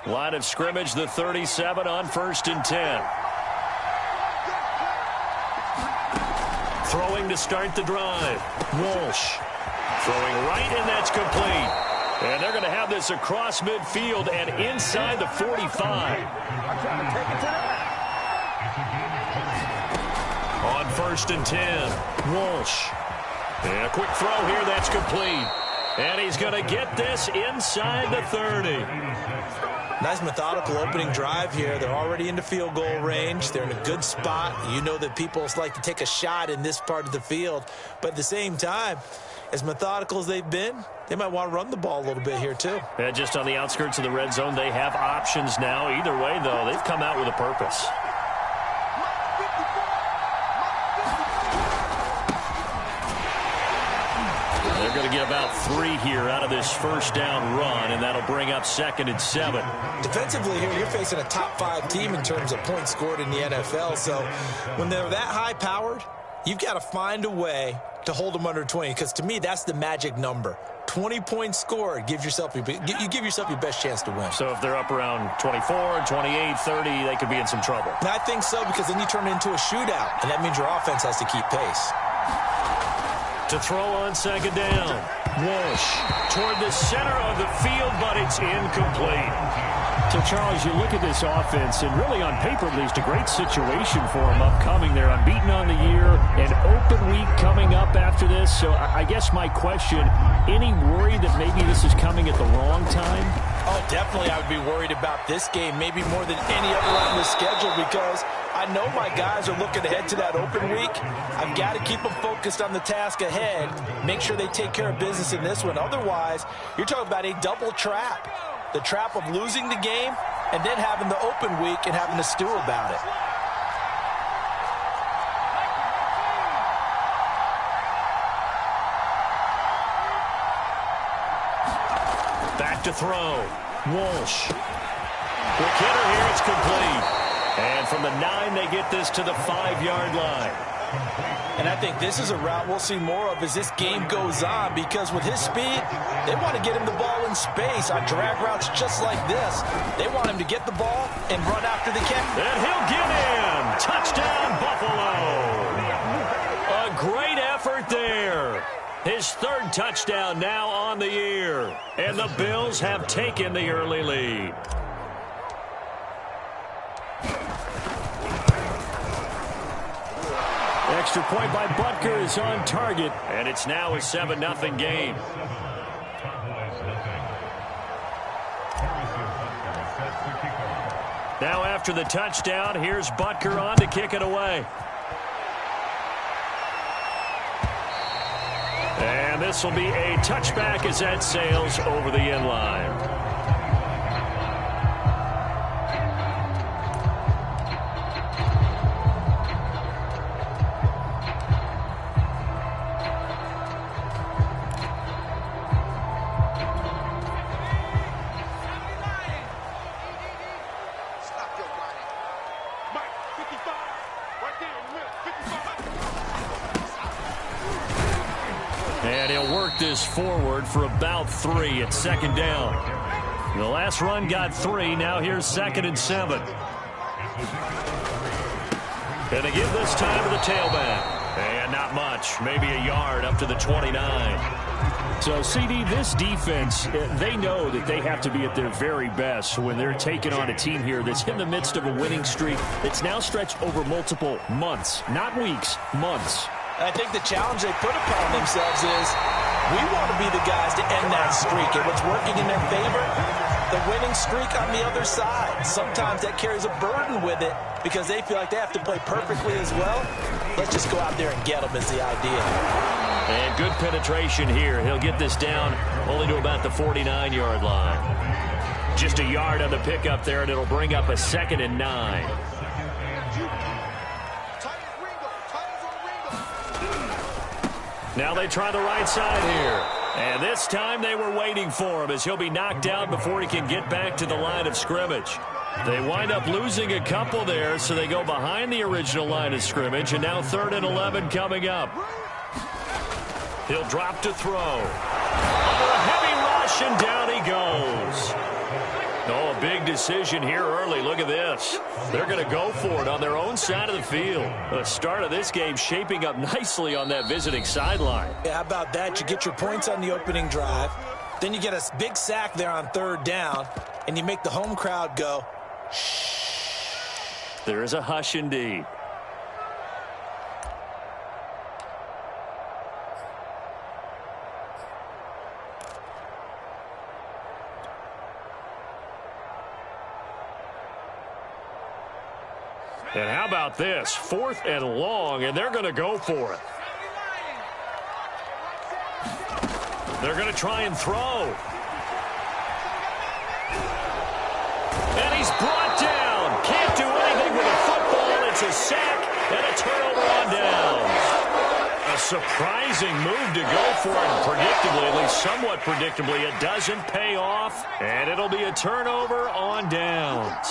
Line of scrimmage, the 37 on 1st and 10. Throwing to start the drive. Walsh. Throwing right, and that's complete. And they're going to have this across midfield and inside the 45. On 1st and 10, Walsh. And a quick throw here, that's complete. And he's going to get this inside the 30. Nice methodical opening drive here. They're already into field goal range. They're in a good spot. You know that people like to take a shot in this part of the field. But at the same time, as methodical as they've been, they might want to run the ball a little bit here too. Yeah, just on the outskirts of the red zone, they have options now. Either way, though, they've come out with a purpose. They're going to get about 3 here out of this first down run, and that'll bring up 2nd and 7. Defensively here, you're facing a top 5 team in terms of points scored in the NFL. So when they're that high-powered, you've got to find a way to hold them under 20, because to me, that's the magic number. 20 points scored, you give yourself your best chance to win. So if they're up around 24, 28, 30, they could be in some trouble. And I think so, because then you turn it into a shootout, and that means your offense has to keep pace. To throw on 2nd down. Walsh toward the center of the field, but it's incomplete. So, Charles, you look at this offense, and really on paper, at least, a great situation for them upcoming. They're unbeaten on the year, an open week coming up after this. So I guess my question, any worry that maybe this is coming at the wrong time? Oh, definitely I would be worried about this game, maybe more than any other on the schedule, because I know my guys are looking ahead to that open week. I've got to keep them focused on the task ahead, make sure they take care of business in this one. Otherwise, you're talking about a double trap. The trap of losing the game and then having the open week and having to stew about it. Back to throw. Walsh. Quick hitter here, it's complete. And from the 9, they get this to the 5-yard line. And I think this is a route we'll see more of as this game goes on, because with his speed, they want to get him the ball in space on drag routes just like this. They want him to get the ball and run after the catch. And he'll get in. Touchdown, Buffalo. A great effort there. His 3rd touchdown now on the year. And the Bills have taken the early lead. Extra point by Butker is on target, and it's now a 7-0 game. Now after the touchdown, here's Butker on to kick it away. And this will be a touchback as that sails over the end line. And he'll work this forward for about 3 at 2nd down. The last run got 3. Now here's 2nd and 7. And they give this time to the tailback. And not much. Maybe a yard up to the 29. So, CD, this defense, they know that they have to be at their very best when they're taking on a team here that's in the midst of a winning streak that's now stretched over multiple months, not weeks, months. I think the challenge they put upon themselves is we want to be the guys to end that streak. And what's working in their favor, the winning streak on the other side. Sometimes that carries a burden with it because they feel like they have to play perfectly as well. Let's just go out there and get them is the idea. And good penetration here. He'll get this down only to about the 49-yard line. Just a yard on the pickup there, and it'll bring up a 2nd and 9. Now they try the right side here. And this time they were waiting for him as he'll be knocked out before he can get back to the line of scrimmage. They wind up losing a couple there, so they go behind the original line of scrimmage, and now 3rd and 11 coming up. He'll drop to throw. Under a heavy rush, and down he goes. Oh, a big decision here early. Look at this. They're going to go for it on their own side of the field. The start of this game shaping up nicely on that visiting sideline. Yeah, how about that? You get your points on the opening drive. Then you get a big sack there on third down, and you make the home crowd go, shh. There is a hush indeed. And how about this? 4th and long, and they're going to go for it. They're going to try and throw. And he's brought down. Can't do anything with a football. It's a sack and a turnover on downs. A surprising move to go for it. Predictably, at least somewhat predictably, it doesn't pay off. And it'll be a turnover on downs.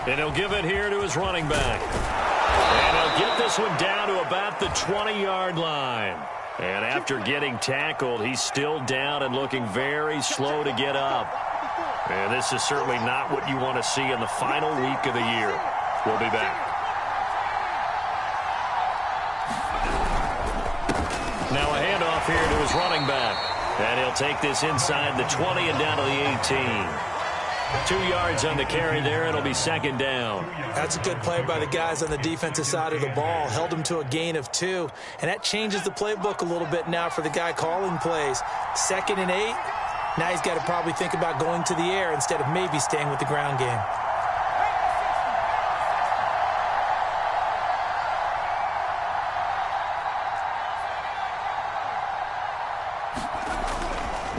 And he'll give it here to his running back. And he'll get this one down to about the 20-yard line. And after getting tackled, he's still down and looking very slow to get up. And this is certainly not what you want to see in the final week of the year. We'll be back. Now a handoff here to his running back. And he'll take this inside the 20 and down to the 18. 2 yards on the carry there. It'll be second down. That's a good play by the guys on the defensive side of the ball. Held him to a gain of 2. And that changes the playbook a little bit now for the guy calling plays. 2nd and 8. Now he's got to probably think about going to the air instead of maybe staying with the ground game.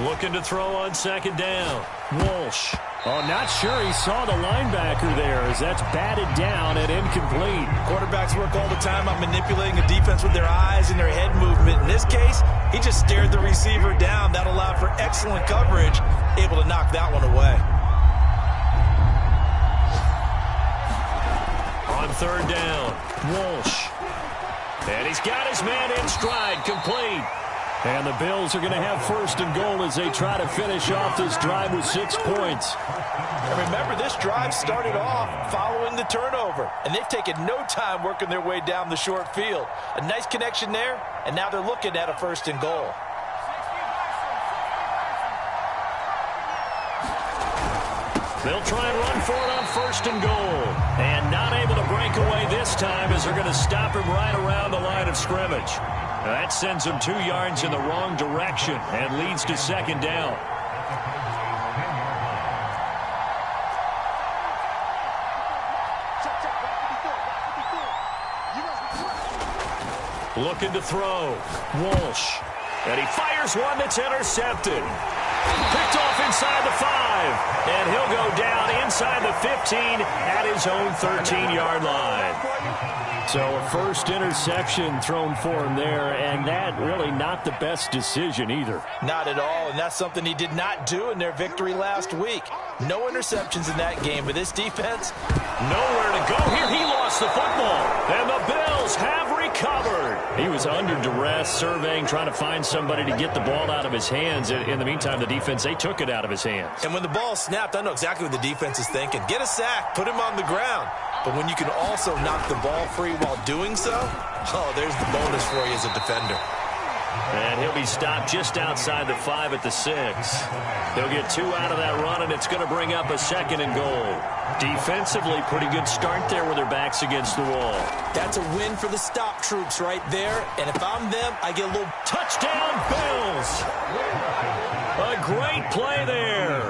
Looking to throw on second down. Walsh. Oh, not sure he saw the linebacker there as that's batted down and incomplete. Quarterbacks work all the time on manipulating a defense with their eyes and their head movement. In this case, he just stared the receiver down. That allowed for excellent coverage, able to knock that one away. On third down, Walsh. And he's got his man in stride, complete. And the Bills are going to have first and goal as they try to finish off this drive with 6 points. And remember, this drive started off following the turnover, and they've taken no time working their way down the short field. A nice connection there, and now they're looking at a first and goal. They'll try and run for it on first and goal. And not able to break away this time as they're going to stop him right around the line of scrimmage. That sends him 2 yards in the wrong direction and leads to second down. Looking to throw. Walsh. And he fires one that's intercepted. Picked off inside the 5. And he'll go down inside the 15 at his own 13-yard line. So a first interception thrown for him there, and that really not the best decision either. Not at all, and that's something he did not do in their victory last week. No interceptions in that game, but this defense, nowhere to go here. He lost the football, and the Bills have recovered. He was under duress, surveying, trying to find somebody to get the ball out of his hands. In the meantime, the defense, they took it out of his hands. And when the ball snapped, I know exactly what the defense is thinking. Get a sack, put him on the ground. But when you can also knock the ball free while doing so, oh, there's the bonus for you as a defender. And he'll be stopped just outside the 5 at the 6. They'll get 2 out of that run, and it's going to bring up a second and goal. Defensively, pretty good start there with their backs against the wall. That's a win for the stop troops right there. And if I'm them, I get a little touchdown Bills. A great play there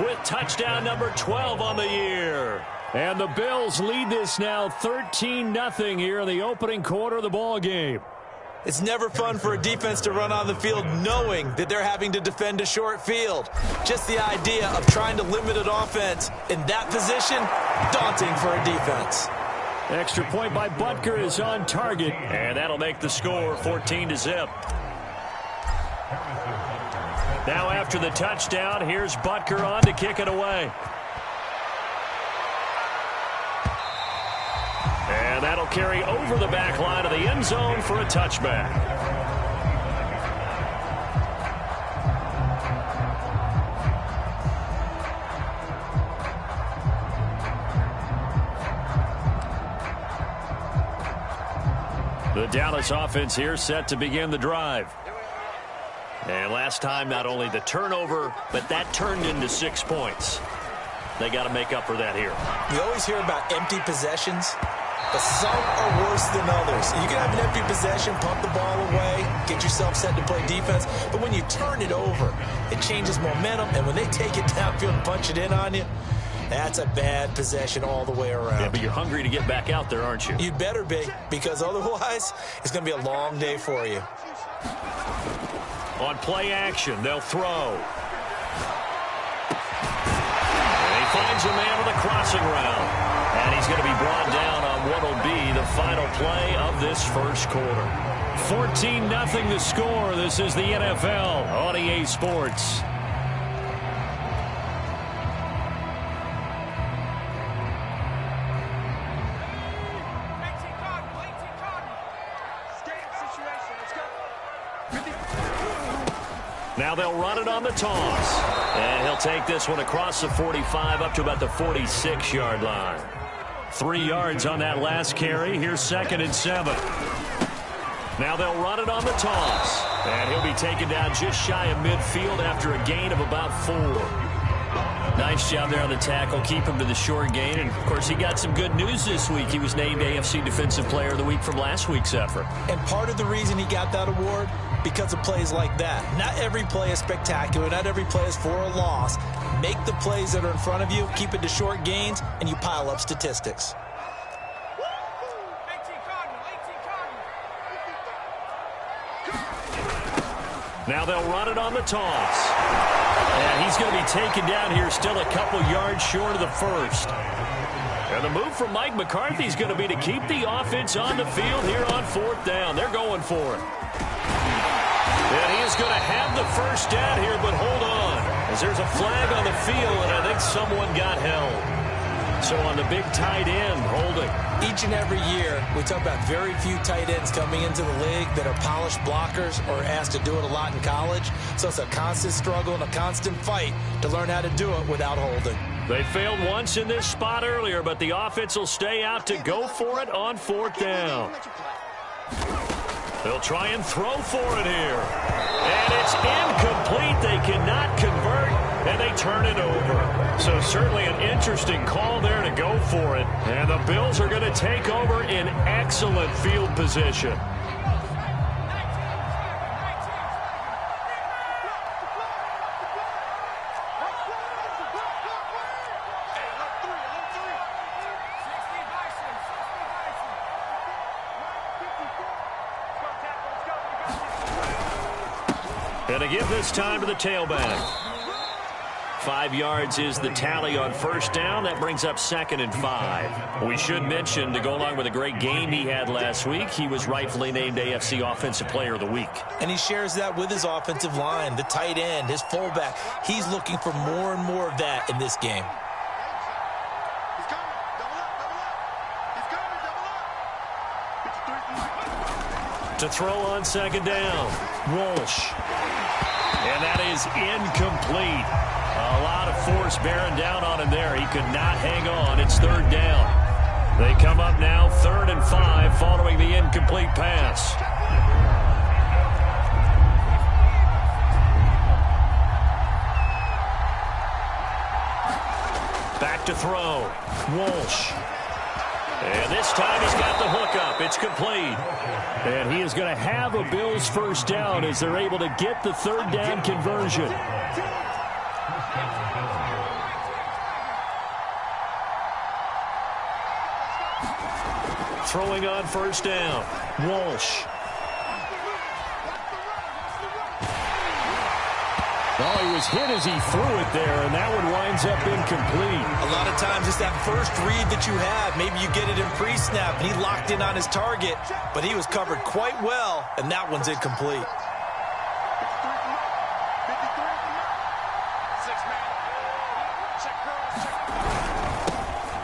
with touchdown number 12 on the year. And the Bills lead this now 13-0 here in the opening quarter of the ball game. It's never fun for a defense to run on the field knowing that they're having to defend a short field. Just the idea of trying to limit an offense in that position, daunting for a defense. Extra point by Butker is on target. And that'll make the score 14-0. Now after the touchdown, here's Butker on to kick it away. And that'll carry over the back line of the end zone for a touchback. The Dallas offense here set to begin the drive. And last time, not only the turnover, but that turned into 6 points. They got to make up for that here. You always hear about empty possessions, but some are worse than others. You can have an empty possession, pump the ball away, get yourself set to play defense, but when you turn it over, it changes momentum, and when they take it downfield and punch it in on you, that's a bad possession all the way around. Yeah, but you're hungry to get back out there, aren't you? You better be, because otherwise, it's going to be a long day for you. On play action, they'll throw. And he finds a man with a crossing route. And he's going to be brought down on what will be the final play of this first quarter. 14-0 the score. This is the NFL on EA Sports. Now they'll run it on the toss. And he'll take this one across the 45 up to about the 46-yard line. 3 yards on that last carry. Here's 2nd and 7. Now they'll run it on the toss. And he'll be taken down just shy of midfield after a gain of about 4. Nice job there on the tackle. Keep him to the short gain. And, of course, he got some good news this week. He was named AFC Defensive Player of the Week from last week's effort. And part of the reason he got that award, because of plays like that. Not every play is spectacular. Not every play is for a loss. Make the plays that are in front of you, keep it to short gains, and you pile up statistics. Now they'll run it on the toss. And he's going to be taken down here still a couple yards short of the first. And the move from Mike McCarthy is going to be to keep the offense on the field here on 4th down. They're going for it. And he is going to have the first down here, but hold on, as there's a flag on the field, and I think someone got held. So on the big tight end, holding. Each and every year, we talk about very few tight ends coming into the league that are polished blockers or asked to do it a lot in college. So it's a constant struggle and a constant fight to learn how to do it without holding. They failed once in this spot earlier, but the offense will stay out to go for it on 4th down. They'll try and throw for it here. And it's incomplete. They cannot convert, and they turn it over. So certainly an interesting call there to go for it. And the Bills are going to take over in excellent field position. And to give this time to the tailback. 5 yards is the tally on 1st down. That brings up 2nd and 5. We should mention, to go along with a great game he had last week, he was rightfully named AFC Offensive Player of the Week. And he shares that with his offensive line, the tight end, his fullback. He's looking for more and more of that in this game. To throw on 2nd down, Walsh. And that is incomplete. A lot of force bearing down on him there. He could not hang on. It's 3rd down. They come up now 3rd and 5 following the incomplete pass. Back to throw. Walsh. And this time he's got the hookup. It's complete. And he is going to have a Bills first down as they're able to get the 3rd down conversion. Throwing on 1st down. Walsh. Oh, he was hit as he threw it there, and that one winds up incomplete. A lot of times it's that first read that you have. Maybe you get it in pre-snap, and he locked in on his target, but he was covered quite well, and that one's incomplete.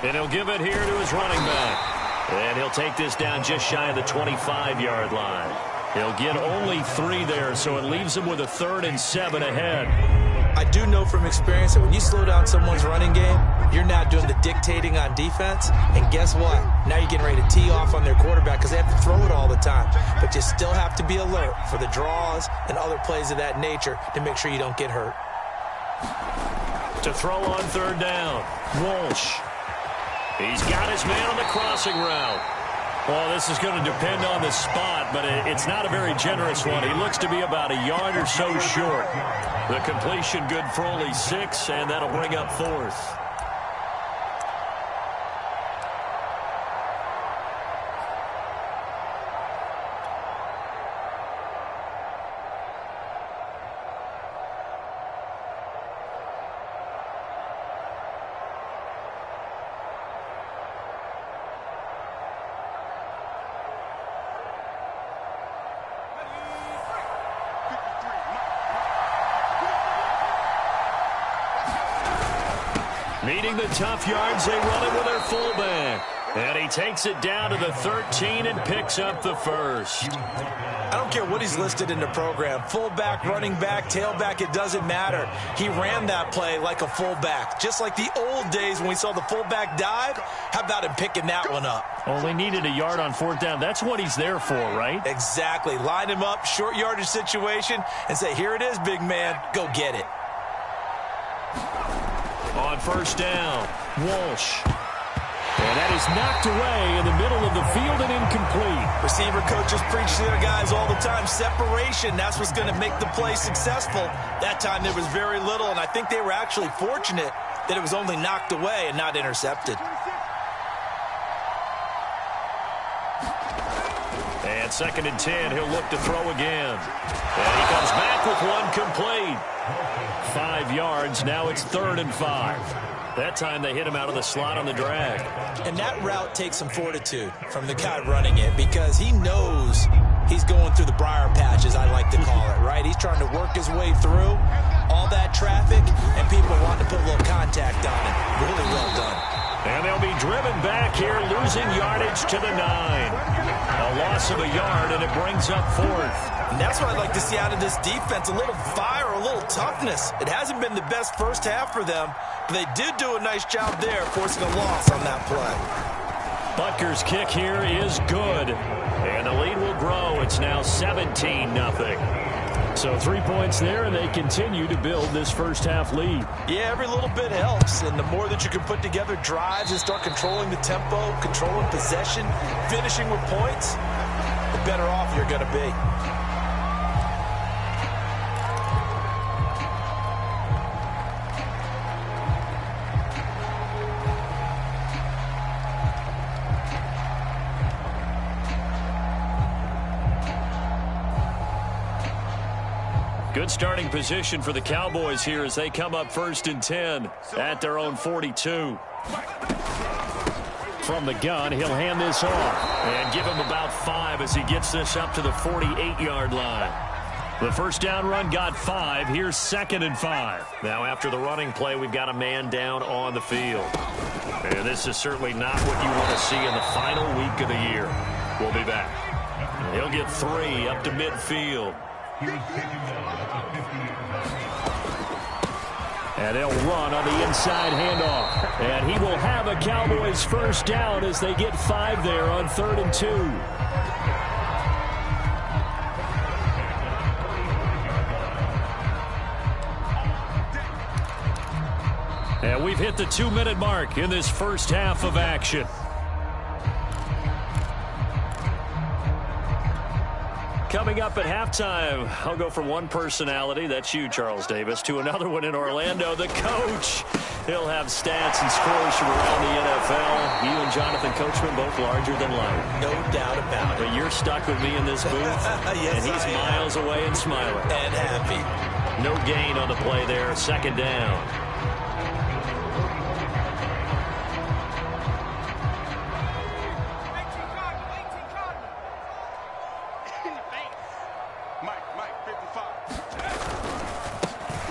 And he'll give it here to his running back. And he'll take this down just shy of the 25-yard line. He'll get only 3 there, so it leaves him with a 3rd and 7 ahead. I do know from experience that when you slow down someone's running game, you're not doing the dictating on defense. And guess what? Now you're getting ready to tee off on their quarterback because they have to throw it all the time. But you still have to be alert for the draws and other plays of that nature to make sure you don't get hurt. To throw on third down, Walsh. He's got his man on the crossing route. Well, this is going to depend on the spot, but it's not a very generous one. He looks to be about a yard or so short. The completion good for only 6, and that'll bring up 4th. Meeting the tough yards, they run it with their fullback. And he takes it down to the 13 and picks up the first. I don't care what he's listed in the program. Fullback, running back, tailback, it doesn't matter. He ran that play like a fullback. Just like the old days when we saw the fullback dive. How about him picking that one up? Only needed a yard on 4th down. That's what he's there for, right? Exactly. Line him up, short yardage situation, and say, here it is, big man. Go get it. On first down, Walsh. And that is knocked away in the middle of the field and incomplete. Receiver coaches preach to their guys all the time. Separation, that's what's going to make the play successful. That time there was very little, and I think they were actually fortunate that it was only knocked away and not intercepted. And 2nd and 10, he'll look to throw again. And he comes back with one complete. 5 yards, now it's 3rd and 5. That time they hit him out of the slot on the drag. And that route takes some fortitude from the guy running it because he knows he's going through the briar patch, as I like to call it, right? He's trying to work his way through all that traffic, and people want to put a little contact on it. Really well done. And they'll be driven back here, losing yardage to the 9. A loss of a yard, and it brings up 4th. And that's what I'd like to see out of this defense, a little fire, a little toughness. It hasn't been the best first half for them, but they did do a nice job there, forcing a loss on that play. Butker's kick here is good, and the lead will grow. It's now 17-0. So 3 points there, and they continue to build this first half lead. Yeah, every little bit helps, and the more that you can put together drives and start controlling the tempo, controlling possession, finishing with points, the better off you're going to be. Good starting position for the Cowboys here as they come up 1st and 10 at their own 42. From the gun, he'll hand this off. And give him about 5 as he gets this up to the 48-yard line. The first down run got 5. Here's 2nd and 5. Now after the running play, we've got a man down on the field. And this is certainly not what you want to see in the final week of the year. We'll be back. He'll get 3 up to midfield. And they'll run on the inside handoff. And he will have a Cowboys first down as they get 5 there on 3rd and 2. And we've hit the 2-minute mark in this first half of action. Coming up at halftime, I'll go from one personality, that's you, Charles Davis, to another one in Orlando, the coach. He'll have stats and scores from around the NFL. You and Jonathan Coachman both larger than life. No doubt about it. But you're stuck with me in this booth, yes, and he's miles away and smiling. And happy. No gain on the play there, 2nd down.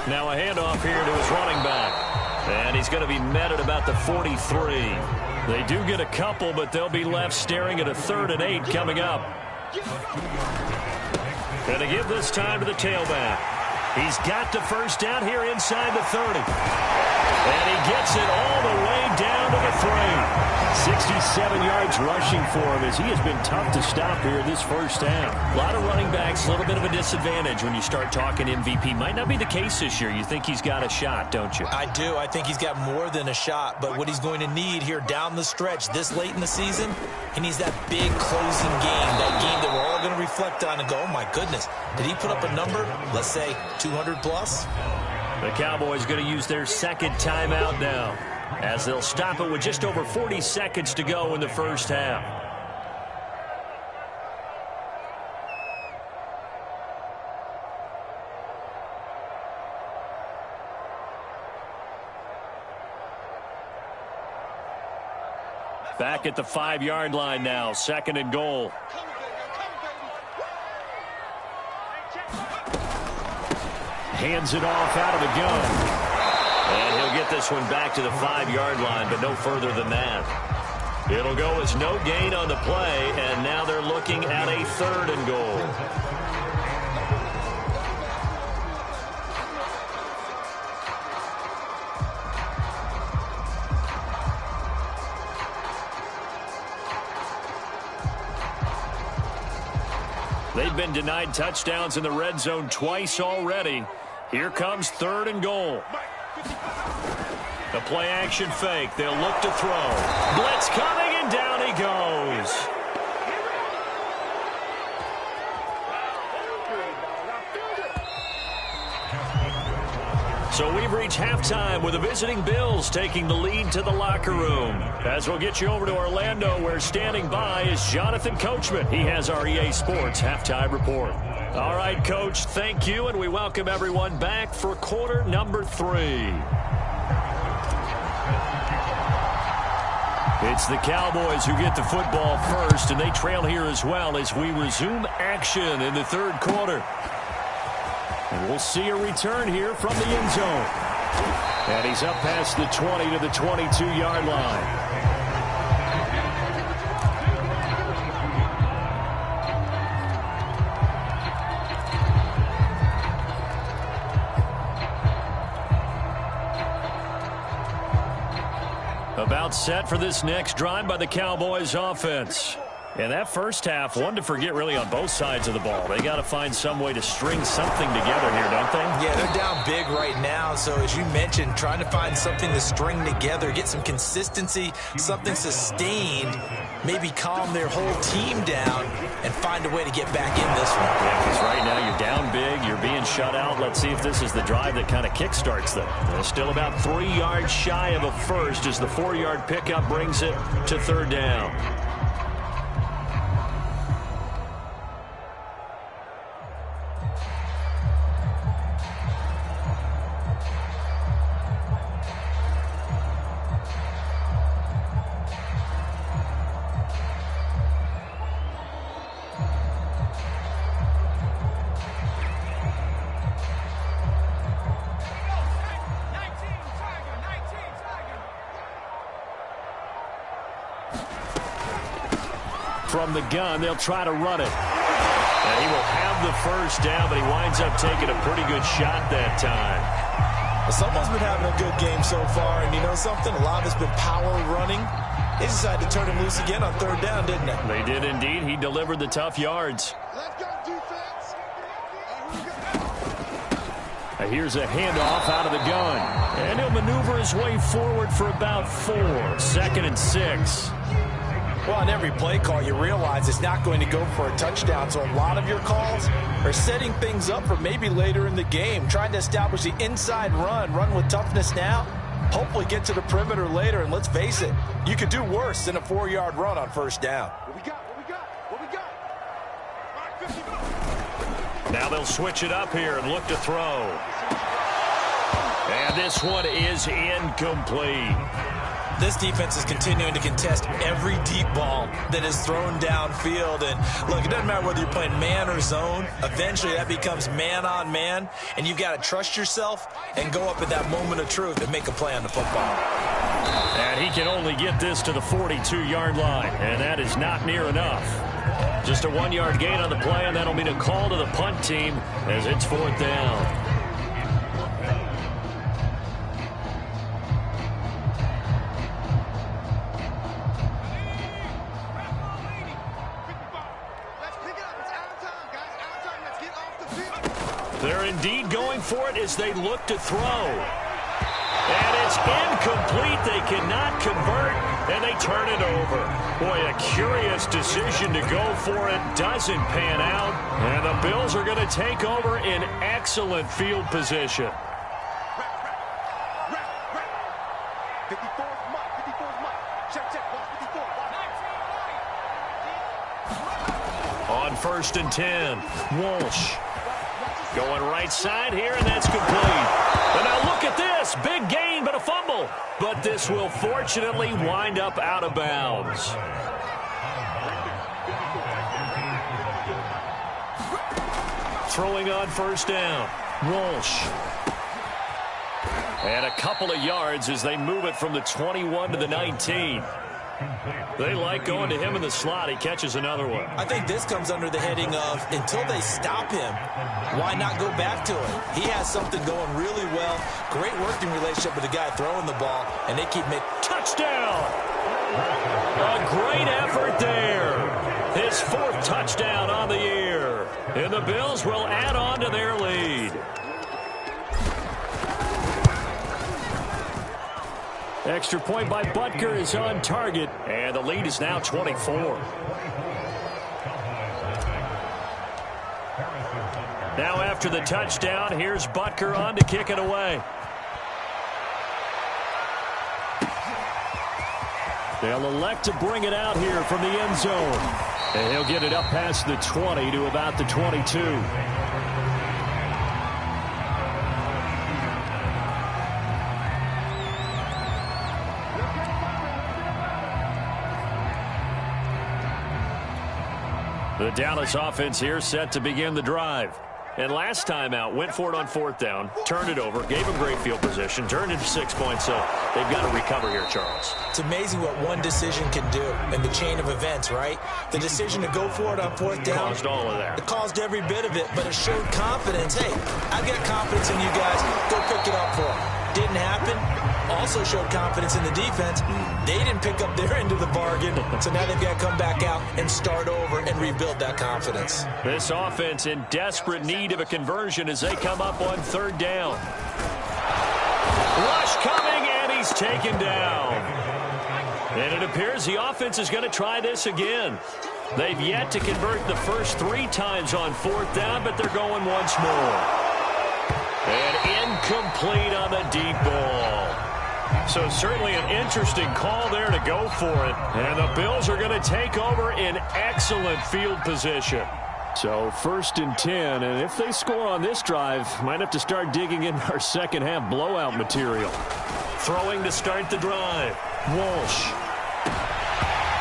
Now a handoff here to his running back. And he's going to be met at about the 43. They do get a couple, but they'll be left staring at a 3rd and 8 coming up. Going to give this time to the tailback. He's got the first down here inside the 30. And he gets it all the way down to the 3. 67 yards rushing for him as he has been tough to stop here in this first half. A lot of running backs, a little bit of a disadvantage when you start talking MVP. Might not be the case this year. You think he's got a shot, don't you? I do. I think he's got more than a shot. But what he's going to need here down the stretch this late in the season, he needs that big closing game, that game that we're all going to reflect on and go, oh, my goodness, did he put up a number, let's say 200 plus? The Cowboys going to use their second timeout now, as they'll stop it with just over 40 seconds to go in the first half. Back at the 5-yard line now, 2nd and goal. Hands it off out of the gun. And he'll get this one back to the 5-yard line, but no further than that. It'll go as no gain on the play, and now they're looking at a 3rd and goal. They've been denied touchdowns in the red zone twice already. Here comes 3rd and goal. The play action fake. They'll look to throw. Blitz coming, and down he goes. So we've reached halftime with the visiting Bills taking the lead to the locker room. As we'll get you over to Orlando, where standing by is Jonathan Coachman. He has our EA Sports halftime report. All right, Coach, thank you, and we welcome everyone back for quarter number 3. It's the Cowboys who get the football first, and they trail here as well as we resume action in the 3rd quarter. And we'll see a return here from the end zone. And he's up past the 20 to the 22-yard line. About set for this next drive by the Cowboys offense. And that first half, one to forget really on both sides of the ball. They got to find some way to string something together here, don't they? Yeah, they're down big right now. So as you mentioned, trying to find something to string together, get some consistency, something sustained, maybe calm their whole team down and find a way to get back in this one. Yeah, because right now you're down big, you're being shut out. Let's see if this is the drive that kind of kickstarts them. They're still about 3 yards shy of a first as the 4-yard pickup brings it to 3rd down. From the gun, they'll try to run it. And he will have the first down, but he winds up taking a pretty good shot that time. Well, someone's been having a good game so far, and you know something? A lot of it's been power running. They decided to turn him loose again on 3rd down, didn't they? They did indeed. He delivered the tough yards. Let's go, defense. Here's a handoff out of the gun. And he'll maneuver his way forward for about 4. 2nd and 6. Well, on every play call, you realize it's not going to go for a touchdown. So a lot of your calls are setting things up for maybe later in the game, trying to establish the inside run with toughness now, hopefully get to the perimeter later. And let's face it, you could do worse than a 4-yard run on 1st down. What we got? Now they'll switch it up here and look to throw. And this one is incomplete. This defense is continuing to contest every deep ball that is thrown downfield. And, look, it doesn't matter whether you're playing man or zone. Eventually, that becomes man-on-man, and you've got to trust yourself and go up at that moment of truth and make a play on the football. And he can only get this to the 42-yard line, and that is not near enough. Just a 1-yard gain on the play, and that'll mean a call to the punt team as it's 4th down. They're indeed going for it as they look to throw. And it's incomplete. They cannot convert, and they turn it over. Boy, a curious decision to go for it. Doesn't pan out. And the Bills are going to take over in excellent field position. 54's Mike. 54's Mike. Check. Watch 54. On 1st and 10, Walsh. Going right side here, and that's complete. And now look at this. Big gain, but a fumble. But this will fortunately wind up out of bounds. Throwing on 1st down, Walsh. And a couple of yards as they move it from the 21 to the 19. They like going to him in the slot. He catches another one. I think this comes under the heading of until they stop him, why not go back to it? He has something going really well. Great working relationship with the guy throwing the ball, and they keep making touchdown. A great effort there. His 4th touchdown on the year. And the Bills will add on to their lead. Extra point by Butker is on target. And the lead is now 24. Now after the touchdown, here's Butker on to kick it away. They'll elect to bring it out here from the end zone. And he'll get it up past the 20 to about the 22. The Dallas offense here set to begin the drive. And last time out, went for it on 4th down, turned it over, gave them great field position, turned it 6 points, so they've got to recover here, Charles. It's amazing what one decision can do in the chain of events, right? The decision to go for it on 4th down. Caused all of that. It caused every bit of it, but it showed confidence. Hey, I've got confidence in you guys. Go pick it up for them. Didn't happen. Also showed confidence in the defense. They didn't pick up their end of the bargain, so now they've got to come back out and start over and rebuild that confidence. This offense in desperate need of a conversion as they come up on 3rd down. Rush coming, and he's taken down. And it appears the offense is going to try this again. They've yet to convert the first 3 times on 4th down, but they're going once more. And incomplete on the deep ball. So certainly an interesting call there to go for it. And the Bills are going to take over in excellent field position. So 1st and 10, and if they score on this drive, might have to start digging in our second half blowout material. Throwing to start the drive, Walsh.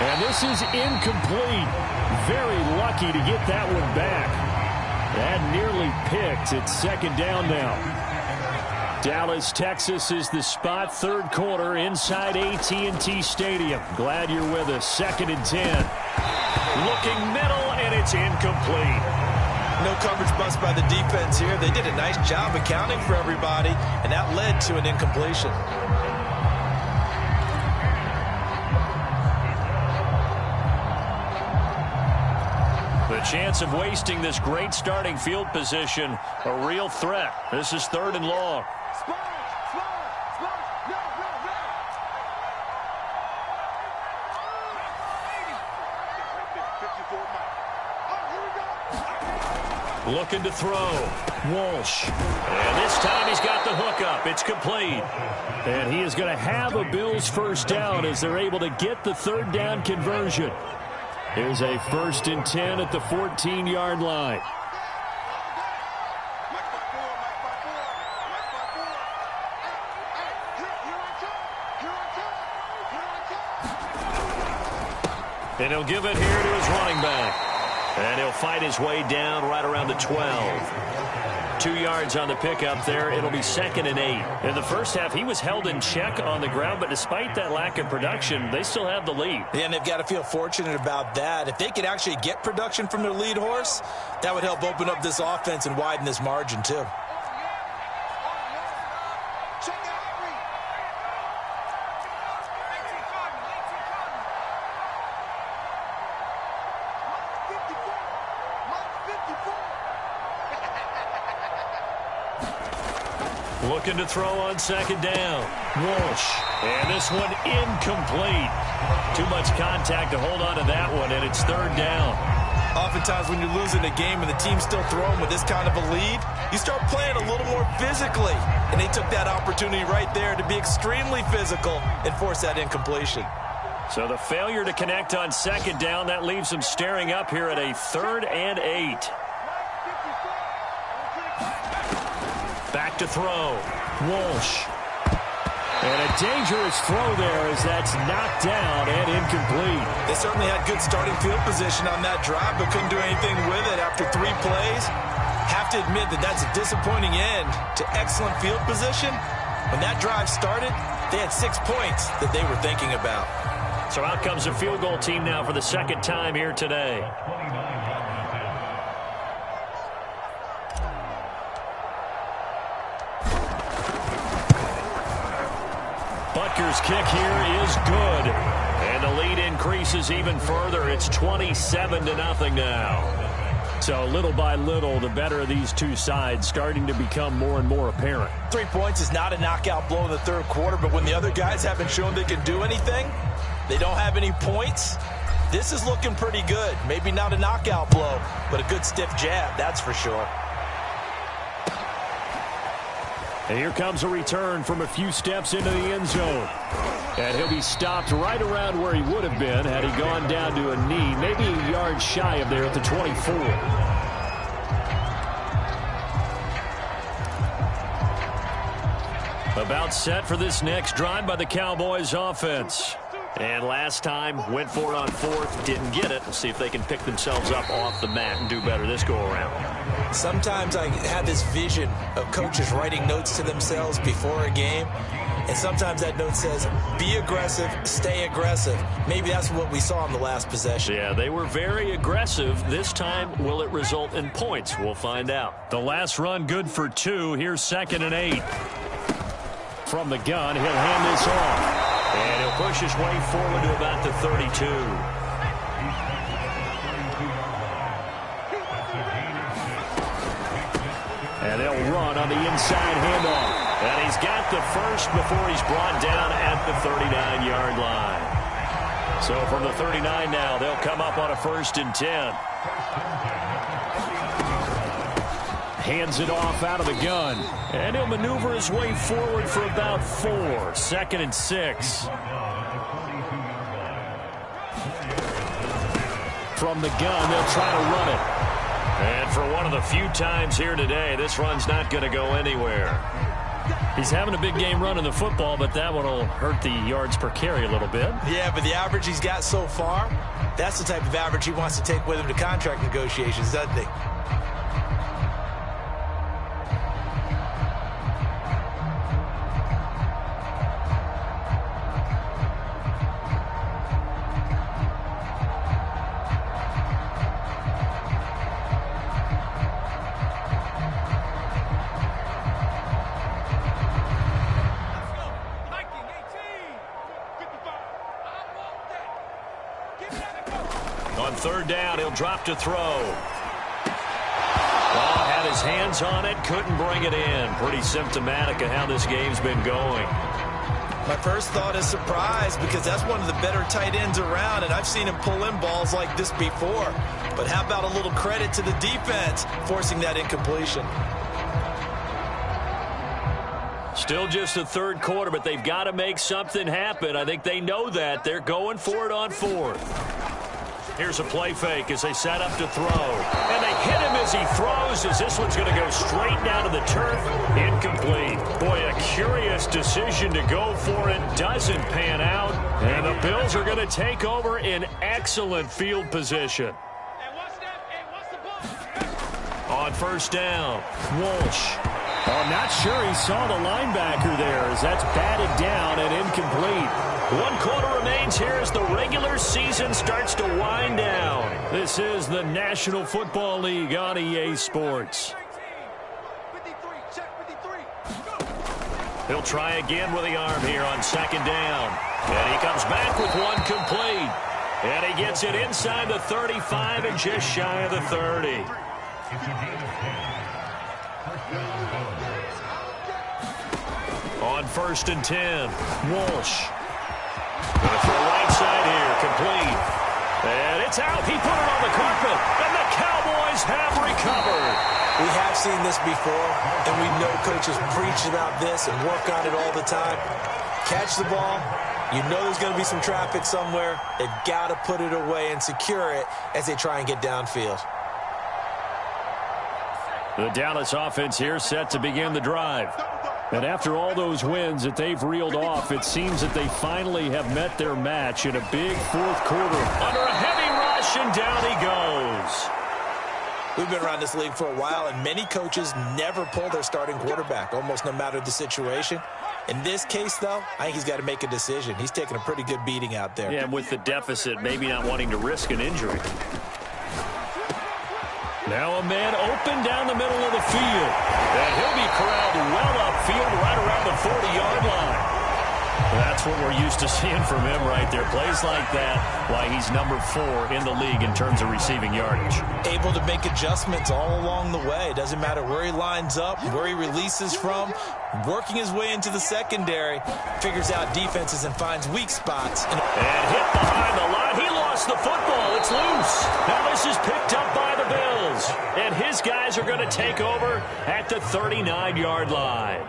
And this is incomplete. Very lucky to get that one back. That nearly picked. It's 2nd down now. Dallas, Texas is the spot. 3rd quarter inside AT&T Stadium. Glad you're with us. 2nd and 10. Looking middle, and it's incomplete. No coverage bust by the defense here. They did a nice job accounting for everybody, and that led to an incompletion. The chance of wasting this great starting field position, a real threat. This is 3rd and long. Looking to throw. Walsh. And this time he's got the hook up. It's complete. And he is going to have a Bills 1st down as they're able to get the 3rd down conversion. Here's a 1st and 10 at the 14-yard line. And he'll give it here to his running back. And he'll fight his way down right around the 12. 2 yards on the pickup there. It'll be 2nd and 8. In the first half, he was held in check on the ground, but despite that lack of production, they still have the lead. Yeah, and they've got to feel fortunate about that. If they could actually get production from their lead horse, that would help open up this offense and widen this margin, too. Looking to throw on second down. Walsh. And this one incomplete. Too much contact to hold on to that one, and it's third down. Oftentimes when you're losing a game and the team's still throwing with this kind of a lead, you start playing a little more physically. And they took that opportunity right there to be extremely physical and force that incompletion. So the failure to connect on second down, that leaves them staring up here at a 3rd and 8. Back to throw. Walsh. And a dangerous throw there as that's knocked down and incomplete. They certainly had good starting field position on that drive, but couldn't do anything with it after 3 plays. Have to admit that that's a disappointing end to excellent field position. When that drive started, they had 6 points that they were thinking about. So out comes a field goal team now for the second time here today. Butker's kick here is good. And the lead increases even further. It's 27-0 now. So little by little, the better of these two sides starting to become more and more apparent. 3 points is not a knockout blow in the third quarter, but when the other guys haven't shown they can do anything, they don't have any points, this is looking pretty good. Maybe not a knockout blow, but a good stiff jab, that's for sure. And here comes a return from a few steps into the end zone. And he'll be stopped right around where he would have been had he gone down to a knee, maybe a yard shy of there at the 24. About set for this next drive by the Cowboys offense. And last time, went for it on 4th, didn't get it. We'll see if they can pick themselves up off the mat and do better this go-around. Sometimes I have this vision of coaches writing notes to themselves before a game, and sometimes that note says, be aggressive, stay aggressive. Maybe that's what we saw in the last possession. Yeah, they were very aggressive. This time, will it result in points? We'll find out. The last run good for 2. Here's 2nd and 8. From the gun, he'll hand this off. And he'll push his way forward to about the 32. And they'll run on the inside handoff. And he's got the first before he's brought down at the 39-yard line. So from the 39 now, they'll come up on a 1st and 10. Hands it off out of the gun. And he'll maneuver his way forward for about 4. 2nd and 6. From the gun, they'll try to run it. And for one of the few times here today, this run's not going to go anywhere. He's having a big game running the football, but that one will hurt the yards per carry a little bit. Yeah, but the average he's got so far, that's the type of average he wants to take with him to contract negotiations, doesn't he? On 3rd down, he'll drop to throw. Well, had his hands on it, couldn't bring it in. Pretty symptomatic of how this game's been going. My first thought is surprise because that's one of the better tight ends around, and I've seen him pull in balls like this before. But how about a little credit to the defense forcing that incompletion? Still just the 3rd quarter, but they've got to make something happen. I think they know that. They're going for it on 4th. Here's a play fake as they set up to throw. And they hit him as he throws, as this one's going to go straight down to the turf. Incomplete. Boy, a curious decision to go for it. Doesn't pan out. And the Bills are going to take over in excellent field position. On 1st down, Walsh. Oh, not sure he saw the linebacker there as that's batted down and incomplete. 1 quarter remains here as the regular season starts to wind down. This is the National Football League on EA Sports. He'll try again with the arm here on 2nd down. And he comes back with one complete. And he gets it inside the 35 and just shy of the 30. on 1st and 10. Walsh. Gonna throw right side here, complete. And it's out. He put it on the carpet, and the Cowboys have recovered. We have seen this before, and we know coaches preach about this and work on it all the time. Catch the ball. You know there's going to be some traffic somewhere. They've got to put it away and secure it as they try and get downfield. The Dallas offense here set to begin the drive. And after all those wins that they've reeled off, it seems that they finally have met their match in a big fourth quarter. Under a heavy rush, and down he goes. We've been around this league for a while, and many coaches never pull their starting quarterback, almost no matter the situation. In this case, though, I think he's got to make a decision. He's taking a pretty good beating out there. Yeah, and with the deficit, maybe not wanting to risk an injury. Now a man open down the middle of the field. And he'll be corralled well upfield right around the 40-yard line. That's what we're used to seeing from him right there. Plays like that, why he's number 4 in the league in terms of receiving yardage. Able to make adjustments all along the way. Doesn't matter where he lines up, where he releases from. Working his way into the secondary. Figures out defenses and finds weak spots. And hit behind the line. He lost the football. It's loose. Now this is picked up by the Bills. And his guys are going to take over at the 39-yard line.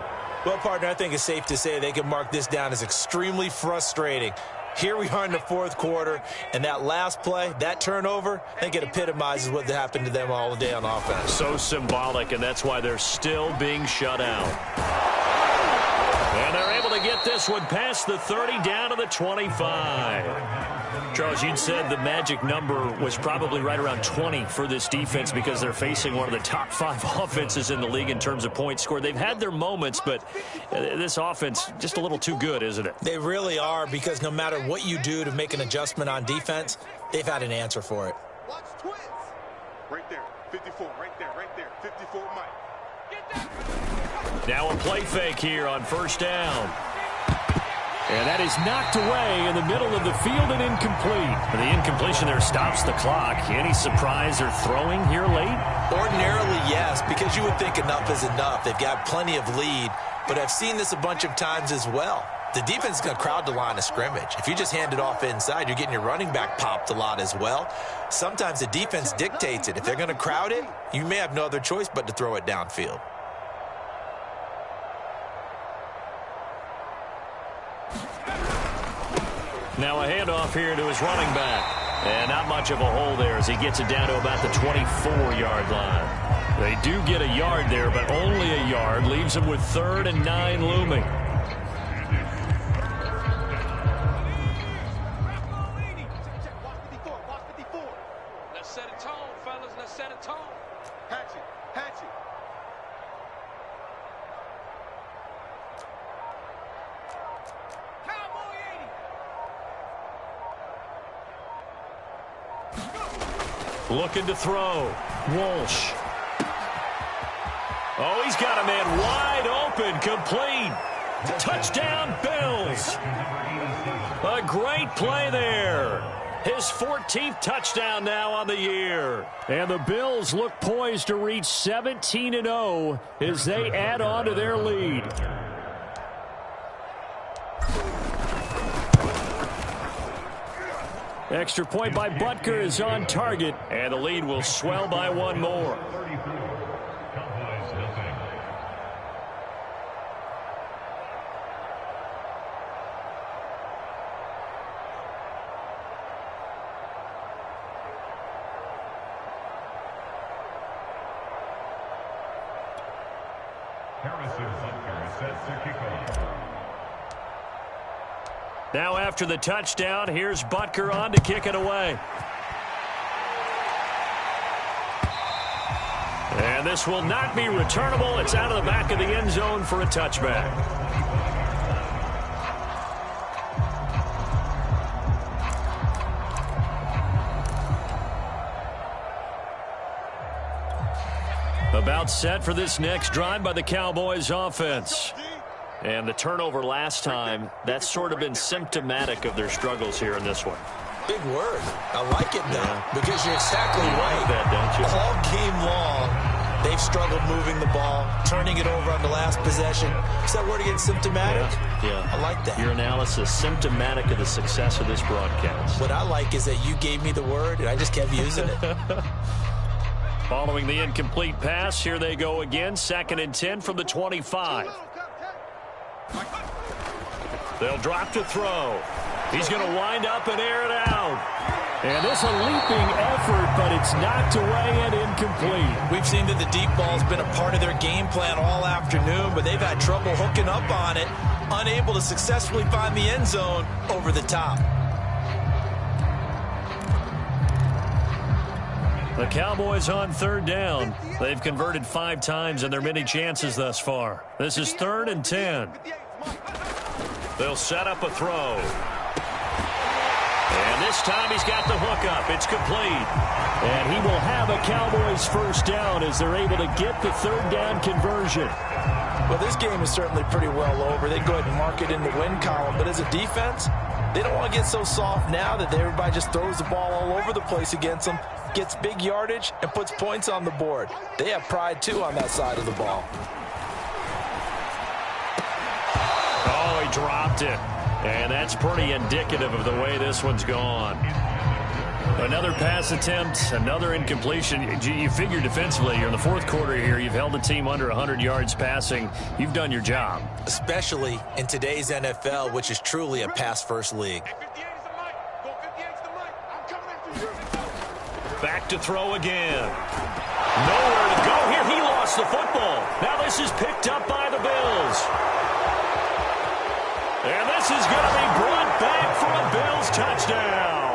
Well, partner, I think it's safe to say they can mark this down as extremely frustrating. Here we are in the fourth quarter, and that last play, that turnover, I think it epitomizes what happened to them all day on offense. So symbolic, and that's why they're still being shut out. And they're able to get this one past the 30 down to the 25. Charles, you'd said the magic number was probably right around 20 for this defense because they're facing one of the top 5 offenses in the league in terms of points scored. They've had their moments, but this offense just a little too good, isn't it? They really are, because no matter what you do to make an adjustment on defense, they've had an answer for it. Watch twins. Right there. 54. Right there. Right there. 54 Mike. Get that. Now a play fake here on 1st down. And that is knocked away in the middle of the field and incomplete. The incompletion there stops the clock. Any surprise they're throwing here late? Ordinarily, yes, because you would think enough is enough. They've got plenty of lead, but I've seen this a bunch of times as well. The defense is going to crowd the line of scrimmage. If you just hand it off inside, you're getting your running back popped a lot as well. Sometimes the defense dictates it. If they're going to crowd it, you may have no other choice but to throw it downfield. Now a handoff here to his running back. And not much of a hole there as he gets it down to about the 24-yard line. They do get a yard there, but only a yard. Leaves them with 3rd and 9 looming. Let's set a tone, fellas. Let's set a tone. Hatchet. Hatchet. Looking to throw. Walsh. Oh, he's got a man wide open, complete. Touchdown, Bills. A great play there. His 14th touchdown now on the year. And the Bills look poised to reach 17-0 as they add on to their lead. Extra point by Butker is on target. And the lead will swell by 1 more. Now after the touchdown, here's Butker on to kick it away. And this will not be returnable. It's out of the back of the end zone for a touchback. About set for this next drive by the Cowboys offense. And the turnover last time, that's sort of been symptomatic of their struggles here in this one. Big word. I like it, though, because you're exactly right. That, don't you? All game long, They've struggled moving the ball, turning it over on the last possession. Is that word again, symptomatic? Yeah. I like that. Your analysis, symptomatic of the success of this broadcast. What I like is that you gave me the word, and I just kept using it. Following the incomplete pass, here they go again. 2nd and 10 from the 25. They'll drop to throw. He's going to wind up and air it out. And this a leaping effort, but it's knocked away and incomplete. We've seen that the deep ball's been a part of their game plan all afternoon, but they've had trouble hooking up on it, unable to successfully find the end zone over the top. The Cowboys on 3rd down. They've converted 5 times in their many chances thus far. This is 3rd and 10. They'll set up a throw. And this time he's got the hook up. It's complete. And he will have a Cowboys 1st down as they're able to get the 3rd down conversion. Well, this game is certainly pretty well over. They go ahead and mark it in the win column. But as a defense, they don't want to get so soft now that everybody just throws the ball all over the place against them, gets big yardage, and puts points on the board. They have pride, too, on that side of the ball. Oh, he dropped it. And that's pretty indicative of the way this one's gone. Another pass attempt, another incompletion. You figure defensively, you're in the 4th quarter here. You've held the team under 100 yards passing. You've done your job. Especially in today's NFL, which is truly a pass-first league. Back to throw again. Nowhere to go here. He lost the football. Now this is picked up by the Bills. And this is going to be brought back for a Bills touchdown.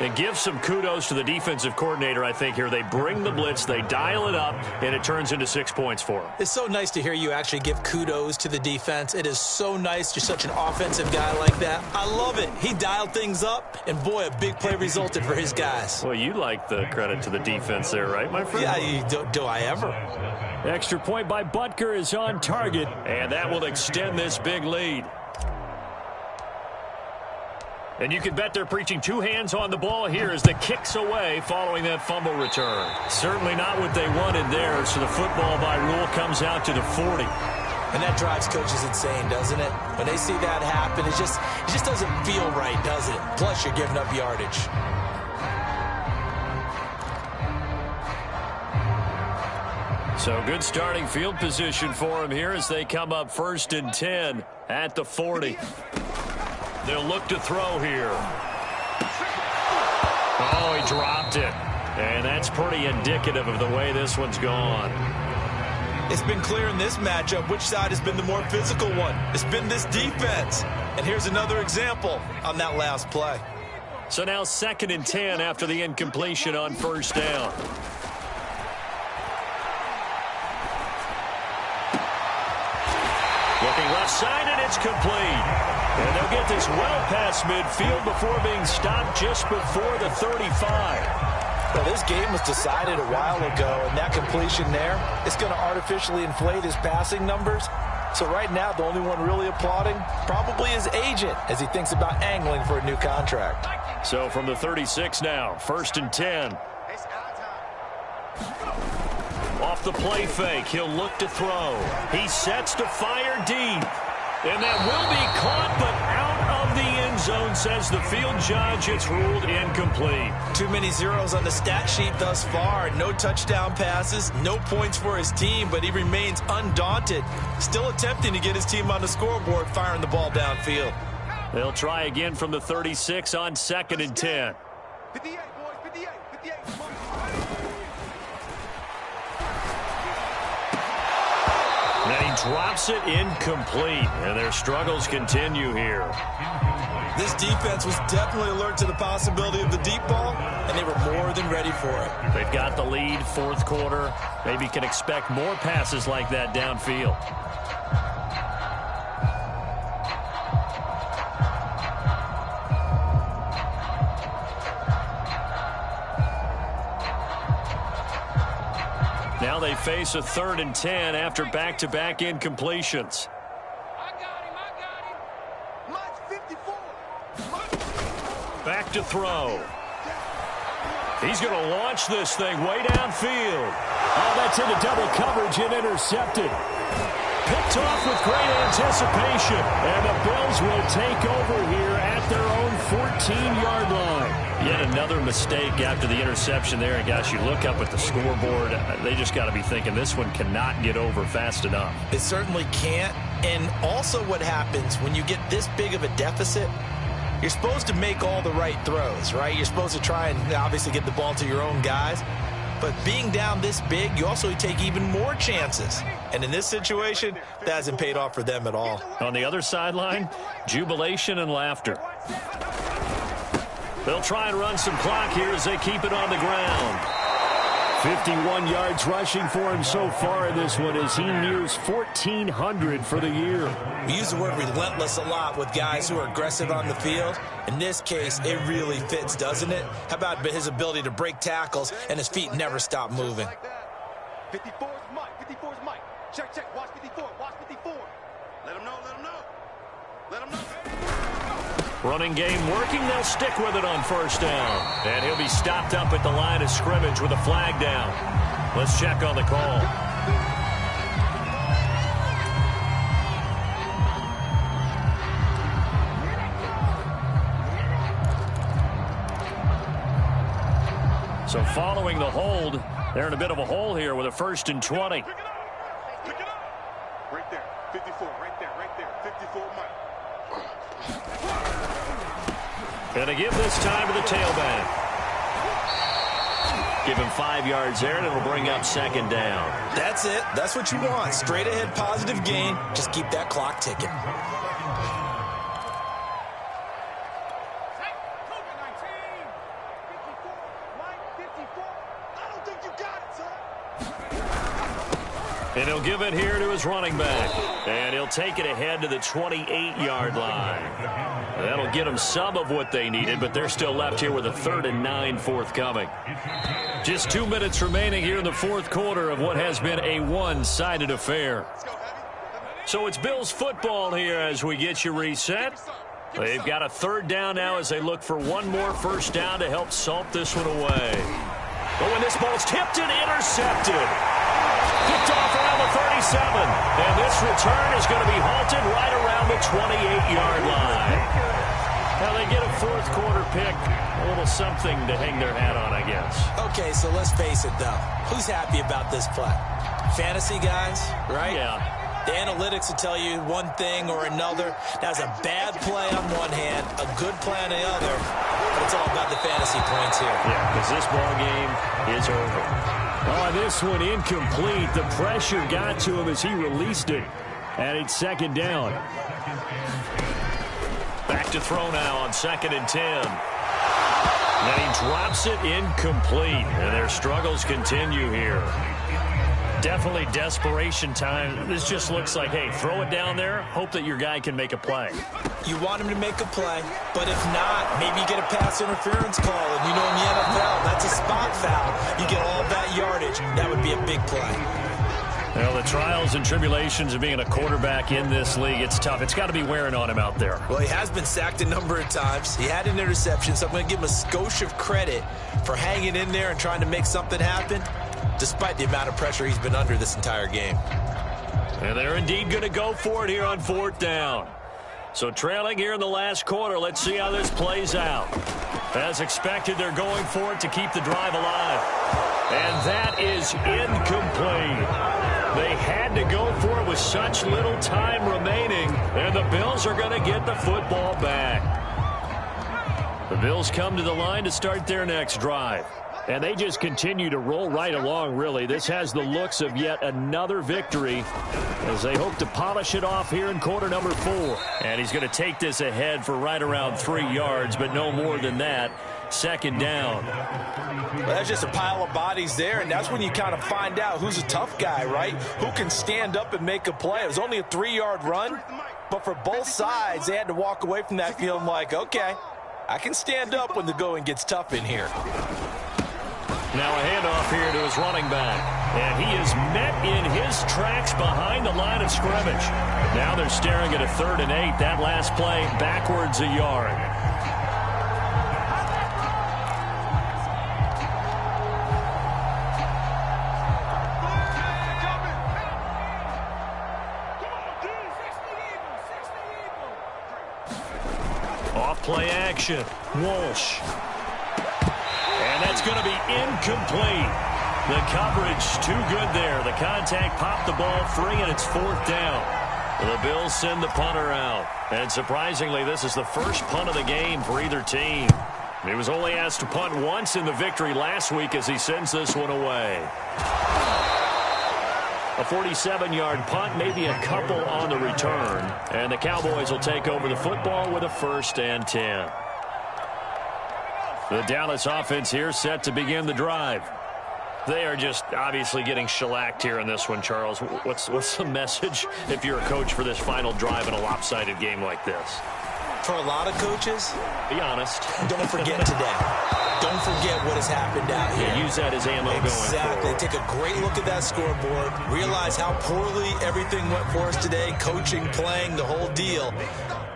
And give some kudos to the defensive coordinator, I think, here. They bring the blitz, they dial it up, and it turns into 6 points for them. It's so nice to hear you actually give kudos to the defense. It is so nice. You're such an offensive guy like that. I love it. He dialed things up, and boy, a big play resulted for his guys. Well, you like the credit to the defense there, right, my friend? Yeah, do I ever? Extra point by Butker is on target. And that will extend this big lead. And you can bet they're preaching 2 hands on the ball here as the kick's away following that fumble return. Certainly not what they wanted there, so the football by rule comes out to the 40. And that drives coaches insane, doesn't it? When they see that happen, it just doesn't feel right, does it? Plus, you're giving up yardage. So good starting field position for them here as they come up 1st and 10 at the 40. They'll look to throw here. Oh, he dropped it. And that's pretty indicative of the way this one's gone. It's been clear in this matchup which side has been the more physical one. It's been this defense. And here's another example on that last play. So now 2nd and 10 after the incompletion on 1st down. Looking left side, and it's complete. And they'll get this well past midfield before being stopped just before the 35. Well, this game was decided a while ago, and that completion there is going to artificially inflate his passing numbers. So right now, the only one really applauding probably his agent as he thinks about angling for a new contract. So from the 36 now, 1st and 10. Off the play fake, he'll look to throw. He sets to fire deep. And that will be caught, but out of the end zone, says the field judge. It's ruled incomplete. Too many zeros on the stat sheet thus far. No touchdown passes, no points for his team, but he remains undaunted. Still attempting to get his team on the scoreboard, firing the ball downfield. They'll try again from the 36 on 2nd and 10. 58, boys, 58, 58. Then he drops it incomplete, and their struggles continue here. This defense was definitely alert to the possibility of the deep ball, and they were more than ready for it. They've got the lead, 4th quarter. Maybe can expect more passes like that downfield. Now they face a 3rd and 10 after back-to-back incompletions. I got him. March 54. Back to throw. He's going to launch this thing way downfield. Oh, that's into double coverage and intercepted. Picked off with great anticipation. And the Bills will take over here at their own 14-yard line. Yet another mistake after the interception there. And, gosh, you look up at the scoreboard. They just got to be thinking this one cannot get over fast enough. It certainly can't. And also what happens when you get this big of a deficit, you're supposed to make all the right throws, right? You're supposed to try and obviously get the ball to your own guys. But being down this big, you also take even more chances. And in this situation, that hasn't paid off for them at all. On the other sideline, jubilation and laughter. They'll try and run some clock here as they keep it on the ground. 51 yards rushing for him so far in this one as he nears 1,400 for the year. We use the word relentless a lot with guys who are aggressive on the field. In this case, it really fits, doesn't it? How about his ability to break tackles and his feet never stop moving? 54 is Mike. 54 is Mike. Check, check. Watch 54. Watch 54. Let him know. Let him know. Let him know. Running game working. They'll stick with it on first down. And he'll be stopped up at the line of scrimmage with a flag down. Let's check on the call. So following the hold, they're in a bit of a hole here with a 1st and 20. Pick it up. Right there. 54. Right there. Right there. 54 Mike. And to give this time to the tailback. Give him 5 yards there, and it'll bring up 2nd down. That's it. That's what you want. Straight ahead positive gain. Just keep that clock ticking. And he'll give it here to his running back. And he'll take it ahead to the 28-yard line. That'll get them some of what they needed, but they're still left here with a 3rd and 9 forthcoming. Just 2 minutes remaining here in the 4th quarter of what has been a one-sided affair. So it's Bills football here as we get you reset. They've got a 3rd down now as they look for one more first down to help salt this one away. But when this ball's tipped and intercepted. Picked off around the 37. And this return is going to be halted right around the 28-yard line. Now they get a 4th quarter pick. A little something to hang their hat on, I guess. Okay, so let's face it, though. Who's happy about this play? Fantasy guys, right? Yeah. The analytics will tell you one thing or another. That's a bad play on one hand, a good play on the other. But it's all about the fantasy points here. Yeah, because this ball game is over. Oh, this one incomplete. The pressure got to him as he released it. And it's 2nd down. Back to throw now on 2nd and 10. And he drops it incomplete. And their struggles continue here. Definitely desperation time. This just looks like, hey, throw it down there, hope that your guy can make a play. You want him to make a play, but if not, maybe you get a pass interference call. And you know in the NFL, that's a spot foul. You get all that yardage. That would be a big play. Well, the trials and tribulations of being a quarterback in this league, it's tough. It's got to be wearing on him out there. Well, he has been sacked a number of times. He had an interception, so I'm going to give him a skosh of credit for hanging in there and trying to make something happen, despite the amount of pressure he's been under this entire game. And they're indeed going to go for it here on 4th down. So trailing here in the last quarter, let's see how this plays out. As expected, they're going for it to keep the drive alive. And that is incomplete. They had to go for it with such little time remaining, and the Bills are going to get the football back. The Bills come to the line to start their next drive. And they just continue to roll right along, really. This has the looks of yet another victory as they hope to polish it off here in quarter number 4. And he's going to take this ahead for right around 3 yards, but no more than that. 2nd down. Well, that's just a pile of bodies there, and that's when you kind of find out who's a tough guy, right? Who can stand up and make a play. It was only a 3-yard run, but for both sides, they had to walk away from that feeling like, okay, I can stand up when the going gets tough in here. Now a handoff here to his running back. And he is met in his tracks behind the line of scrimmage. Now they're staring at a 3rd and 8. That last play backwards a yard. action. Walsh. And that's going to be incomplete. The coverage too good there. The contact popped the ball free, and it's 4th down. The Bills send the punter out. And surprisingly, this is the first punt of the game for either team. He was only asked to punt once in the victory last week as he sends this one away. A 47-yard punt, maybe a couple on the return. And the Cowboys will take over the football with a 1st and 10. The Dallas offense here set to begin the drive. They are just obviously getting shellacked here in this one, Charles. What's the message if you're a coach for this final drive in a lopsided game like this? For a lot of coaches, be honest. Don't forget today. Don't forget what has happened out here. Yeah, use that as ammo going forward. Take a great look at that scoreboard. Realize how poorly everything went for us today. Coaching, playing, the whole deal.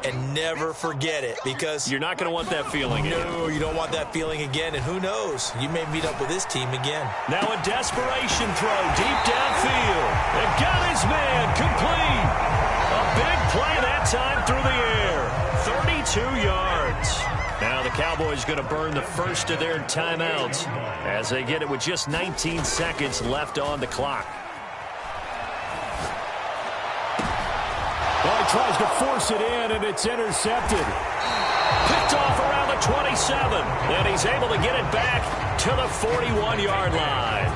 And never forget it, because you're not going to want that feeling again. No, you don't want that feeling again. And who knows? You may meet up with this team again. Now a desperation throw deep downfield. And got his man complete. A big play that time through the air. 32 yards. Now the Cowboys going to burn the first of their timeouts as they get it with just 19 seconds left on the clock. Well, he tries to force it in, and it's intercepted. Picked off around the 27, and he's able to get it back to the 41-yard line.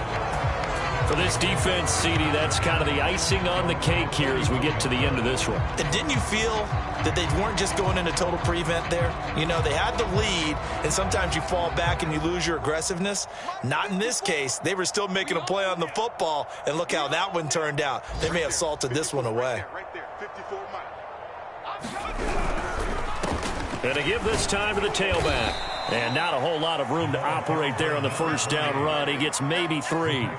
For this defense, CD, that's kind of the icing on the cake here as we get to the end of this one. And didn't you feel that they weren't just going into total prevent there? You know, they had the lead, and sometimes you fall back and you lose your aggressiveness. Not in this case. They were still making a play on the football, and look how that one turned out. They may have salted this one away. Right there, 54 miles. And to give this time to the tailback. And not a whole lot of room to operate there on the first down run. He gets maybe 3.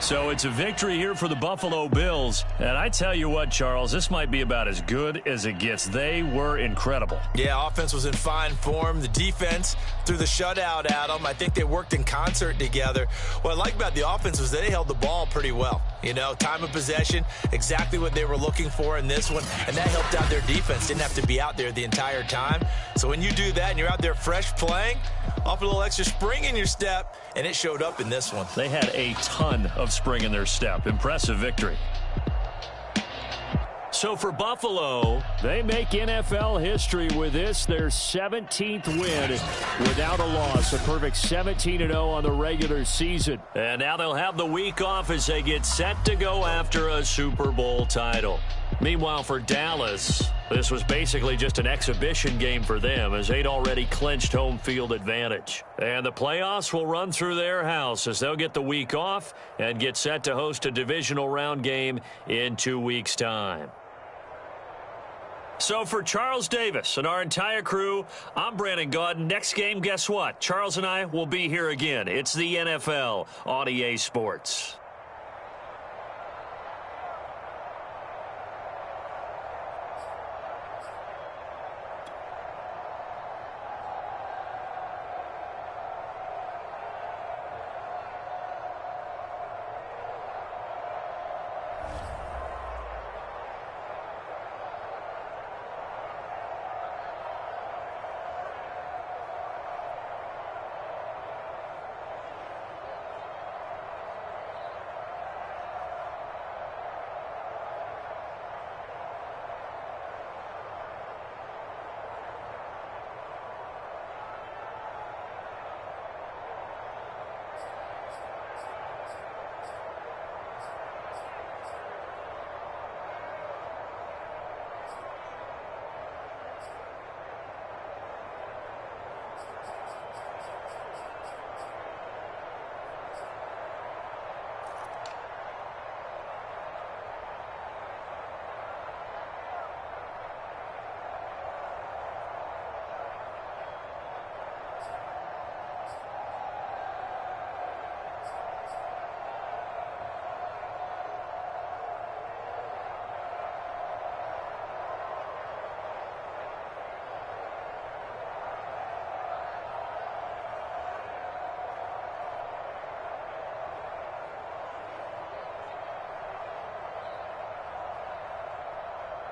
So it's a victory here for the Buffalo Bills. And I tell you what, Charles, this might be about as good as it gets. They were incredible. Yeah, offense was in fine form. The defense threw the shutout at them. I think they worked in concert together. What I like about the offense was they held the ball pretty well. You know, time of possession, exactly what they were looking for in this one. And that helped out their defense. Didn't have to be out there the entire time. So when you do that and you're out there fresh playing, off a little extra spring in your step, and it showed up in this one. They had a ton of spring in their step. Impressive victory. So for Buffalo, they make NFL history with this, their 17th win without a loss. A perfect 17-0 on the regular season. And now they'll have the week off as they get set to go after a Super Bowl title. Meanwhile, for Dallas, this was basically just an exhibition game for them as they'd already clinched home field advantage. And the playoffs will run through their house as they'll get the week off and get set to host a divisional round game in 2 weeks' time. So for Charles Davis and our entire crew, I'm Brandon Gaudin. Next game, guess what? Charles and I will be here again. It's the NFL on EA Sports.